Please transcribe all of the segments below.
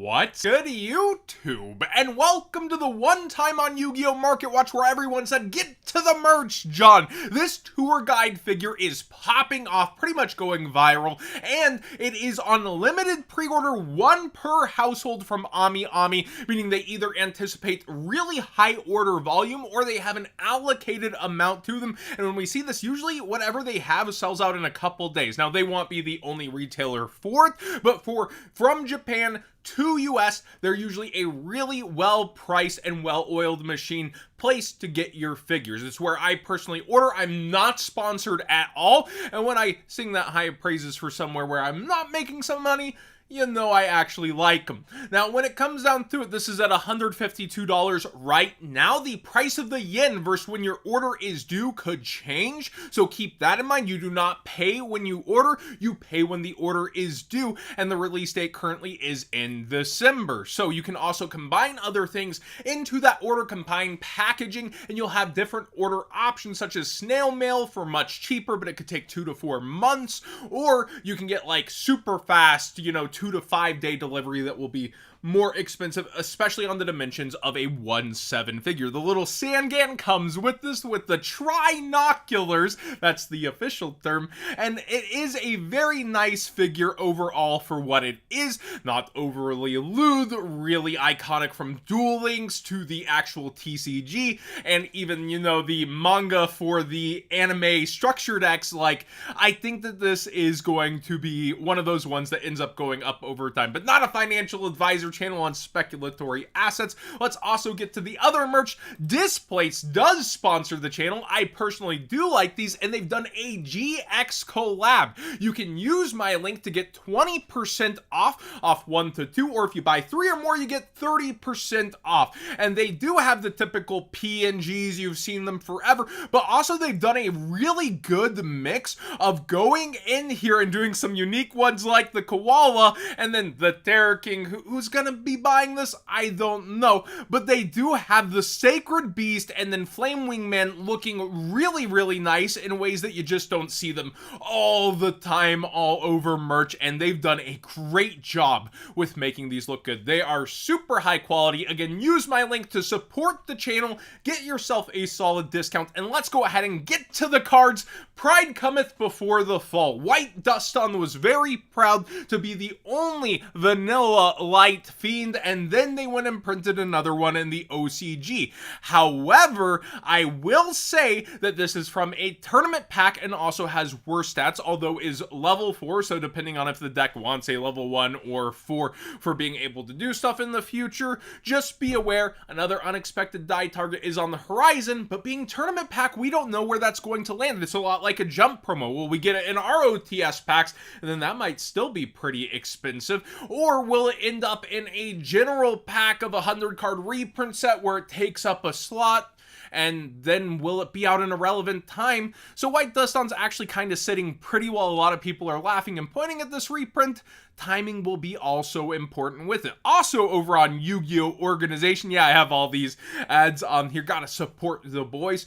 What's good, YouTube? And welcome to the one time on Yu-Gi-Oh! Market Watch where everyone said, get to the merch, John! This tour guide figure is popping off, pretty much going viral, and it is on limited pre-order, one per household from Ami, meaning they either anticipate really high order volume or they have an allocated amount to them. And when we see this, usually whatever they have sells out in a couple days. Now, they won't be the only retailer for it, but from Japan to US, they're usually a really well-priced and well-oiled machine place to get your figures. It's where I personally order. I'm not sponsored at all, and when I sing that high praises for somewhere where I'm not making some money, you know I actually like them. Now, when it comes down to it, this is at $152 right now. The price of the yen versus when your order is due could change, so keep that in mind. You do not pay when you order, you pay when the order is due, and the release date currently is in December. So you can also combine other things into that order, combine packaging, and you'll have different order options such as snail mail for much cheaper, but it could take 2 to 4 months, or you can get like super fast, 2 to 5 day delivery that will be more expensive, especially on the dimensions of a 1/7 figure. The little Sangan comes with this, with the trinoculars, that's the official term, and it is a very nice figure overall for what it is. Not overly lewd, really iconic from Duel Links to the actual TCG, and even, the manga for the anime structure decks. Like, I think that this is going to be one of those ones that ends up going up over time, but not a financial advisor channel on speculatory assets. Let's also get to the other merch. Displates does sponsor the channel. I personally do like these, and they've done a GX collab. You can use my link to get 20% off 1 to 2, or if you buy 3 or more, you get 30% off. And they do have the typical PNGs, you've seen them forever, but also they've done a really good mix of going in here and doing some unique ones like the Koala, and then the Terror King. Who's gonna be buying this? I don't know, but they do have the Sacred Beast and then Flame Wingman looking really, really nice in ways that you just don't see them all the time all over merch, and they've done a great job with making these look good. They are super high quality. Again, use my link to support the channel, get yourself a solid discount, and let's go ahead and get to the cards. Pride cometh before the fall. White Duston was very proud to be the only vanilla light fiend, and then they went and printed another one in the OCG. However, I will say that this is from a tournament pack and also has worse stats, although is level 4, so depending on if the deck wants a level 1 or 4 for being able to do stuff in the future, just be aware another unexpected die target is on the horizon, but being tournament pack, we don't know where that's going to land. It's a lot like a jump promo. Will we get it in our OTS packs, and then that might still be pretty expensive, or will it end up in a general pack of a 100 card reprint set where it takes up a slot, and then will it be out in a relevant time? So White Duston's actually kind of sitting pretty well. A lot of people are laughing and pointing at this reprint. Timing will be also important with it. Also over on Yu-Gi-Oh! Organization, yeah, I have all these ads on here, gotta support the boys.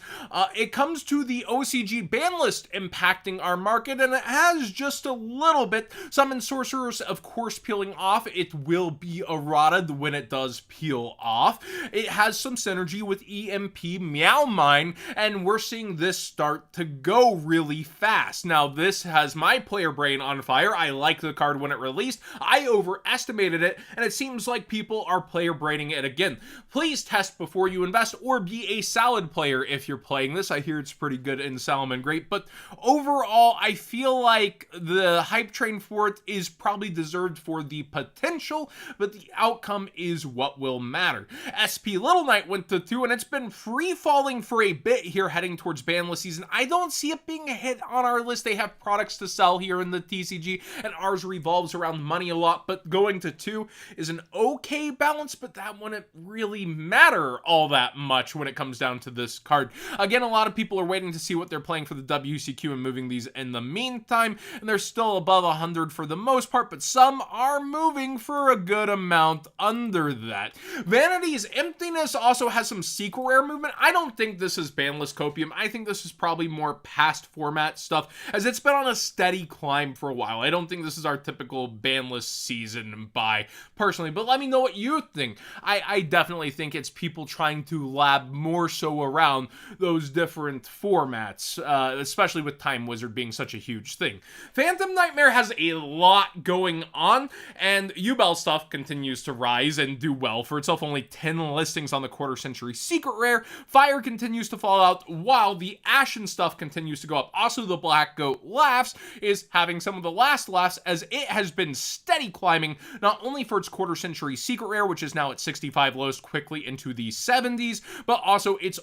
It comes to the OCG ban list impacting our market, and it has just a little bit. Summon Sorcerers, of course, peeling off. It will be errata when it does peel off. It has some synergy with EMP Meow Mine, and we're seeing this start to go really fast. Now, this has my player brain on fire. I like the card when it released. I overestimated it, and it seems like people are player braining it again. Please test before you invest, or be a salad player if you're playing this. I hear it's pretty good in Salmon Great, but overall, I feel like the hype train for it is probably deserved for the potential, but the outcome is what will matter. SP Little Knight went to 2, and it's been free falling for a bit here heading towards Banlist season. I don't see it being a hit on our list. They have products to sell here in the TCG, and ours revolves around money a lot, but going to 2 is an okay balance, but that wouldn't really matter all that much when it comes down to this card. Again, a lot of people are waiting to see what they're playing for the WCQ and moving these in the meantime, and they're still above 100 for the most part, but some are moving for a good amount under that. Vanity's Emptiness also has some secret rare movement. I don't think this is Banlist Copium. I think this is probably more past format stuff, as it's been on a steady climb for a while. I don't think this is our typical Banlist season by, personally. But let me know what you think. I definitely think it's people trying to lab more so around those different formats, especially with Time Wizard being such a huge thing. Phantom Nightmare has a lot going on, and Yubel stuff continues to rise and do well for itself. Only 10 listings on the quarter century secret rare. Fire continues to fall out, while the Ashen stuff continues to go up. Also, the Black Goat Laughs is having some of the last laughs, as it has been steady climbing, not only for its quarter century secret rare, which is now at 65 lows, quickly into the 70s, but also its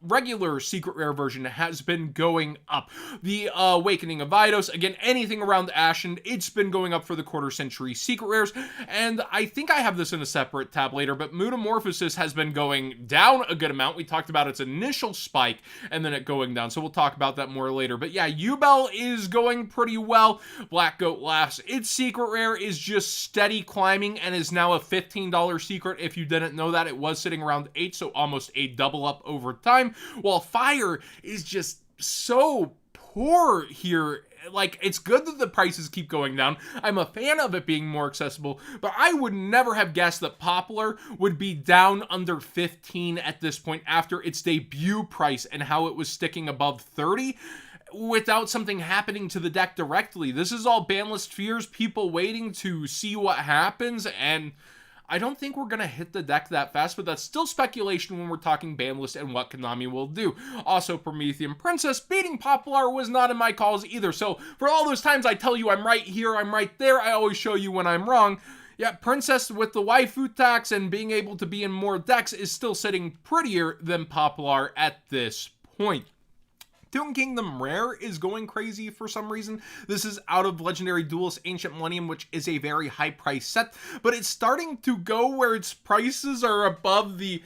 regular secret rare version has been going up. The Awakening of Eidos, again, anything around Ashen, it's been going up for the quarter century secret rares. And I think I have this in a separate tab later, but Metamorphosis has been going down a good amount. We talked about its initial spike and then it going down, so we'll talk about that more later. But yeah, Yubel is going pretty well. Black Goat Laughs, its secret rare is just steady climbing and is now a $15 secret. If you didn't know that, it was sitting around 8, so almost a double up over time, while Fire is just so poor here. Like, it's good that the prices keep going down. I'm a fan of it being more accessible, but I would never have guessed that Popular would be down under 15 at this point after its debut price and how it was sticking above 30 without something happening to the deck directly. This is all Banlist fears, people waiting to see what happens, and I don't think we're going to hit the deck that fast, but that's still speculation when we're talking Banlist and what Konami will do. Also, Promethean Princess beating Popular was not in my calls either, so for all those times I tell you I'm right here, I'm right there, I always show you when I'm wrong. Yeah, Princess with the waifu tax and being able to be in more decks is still sitting prettier than Popular at this point. Toon Kingdom Rare is going crazy for some reason. This is out of Legendary Duelist Ancient Millennium, which is a very high price set, but it's starting to go where its prices are above the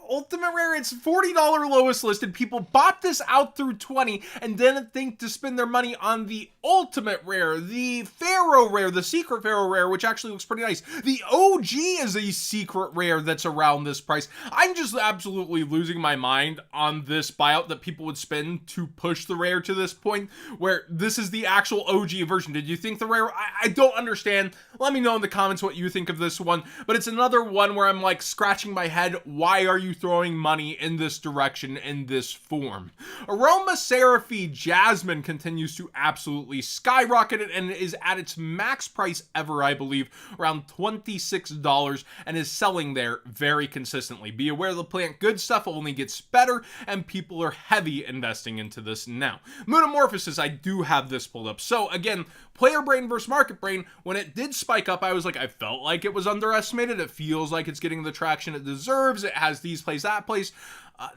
Ultimate Rare. It's $40 lowest listed. People bought this out through 20 and didn't think to spend their money on the Ultimate Rare, the Pharaoh Rare, the Secret Pharaoh Rare, which actually looks pretty nice. The OG is a secret rare that's around this price. I'm just absolutely losing my mind on this buyout that people would spend to push the rare to this point, where this is the actual OG version. Did you think the rare? I don't understand. Let me know in the comments what you think of this one, but it's another one where I'm like scratching my head. Why are you throwing money in this direction, in this form? Aromaseraphine Jasmine continues to absolutely skyrocket it and is at its max price ever, I believe, around $26, and is selling there very consistently. Be aware the plant good stuff only gets better, and people are heavy investing into this now. Metamorphosis, I do have this pulled up. So again, player brain versus market brain. When it did spike up, I was like, I felt like it was underestimated. It feels like it's getting the traction it deserves. It has these plays, that place.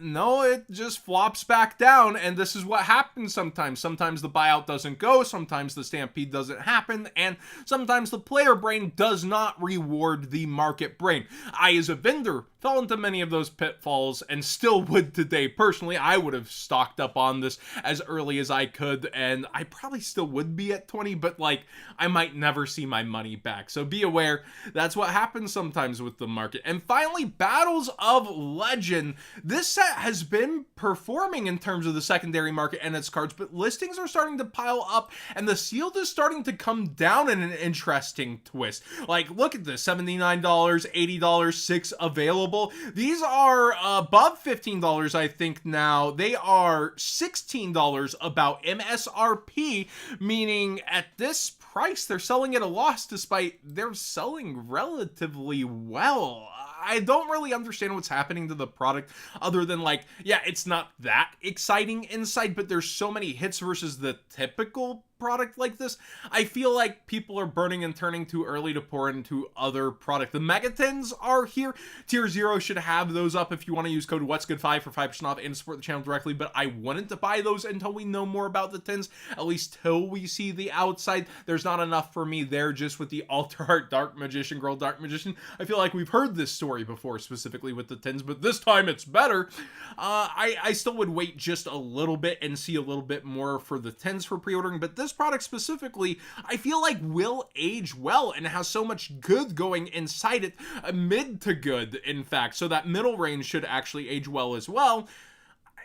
No, it just flops back down, and this is what happens sometimes. Sometimes the buyout doesn't go, sometimes the stampede doesn't happen, and sometimes the player brain does not reward the market brain. I, as a vendor, fell into many of those pitfalls and still would today. Personally, I would have stocked up on this as early as I could, and I probably still would be at 20, but like, I might never see my money back. So be aware, that's what happens sometimes with the market. And finally, Battles of Legend. This set has been performing in terms of the secondary market and its cards, but listings are starting to pile up, and the sealed is starting to come down in an interesting twist. Like, look at this, $79, $80, 6 available. These are above $15, I think now. They are $16 about MSRP, meaning at this price, they're selling at a loss despite they're selling relatively well. I don't really understand what's happening to the product other than like, yeah, it's not that exciting inside, but there's so many hits versus the typical product like this. I feel like people are burning and turning too early to pour into other product. The Megatins are here. Tier 0 should have those up if you want to use code WhatsGood5 for 5% off and support the channel directly, but I wouldn't buy those until we know more about the tins, at least till we see the outside. There's not enough for me there just with the Alter Art Dark Magician, Girl Dark Magician. I feel like we've heard this story before, specifically with the tins, but this time it's better. I still would wait just a little bit and see a little bit more for the tins for pre-ordering, but this product specifically, I feel like will age well and has so much good going inside it, mid to good, in fact, so that middle range should actually age well as well.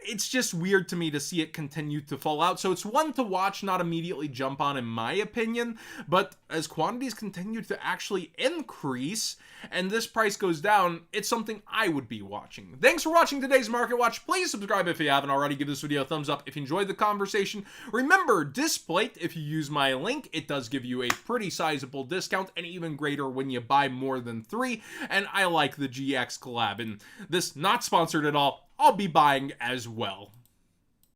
it's just weird to me to see it continue to fall out. So it's one to watch, not immediately jump on in my opinion, but as quantities continue to actually increase and this price goes down, it's something I would be watching. Thanks for watching today's Market Watch. Please subscribe if you haven't already. Give this video a thumbs up if you enjoyed the conversation. Remember, Displate, if you use my link, it does give you a pretty sizable discount and even greater when you buy more than 3. And I like the GX collab, and this not sponsored at all. I'll be buying as well.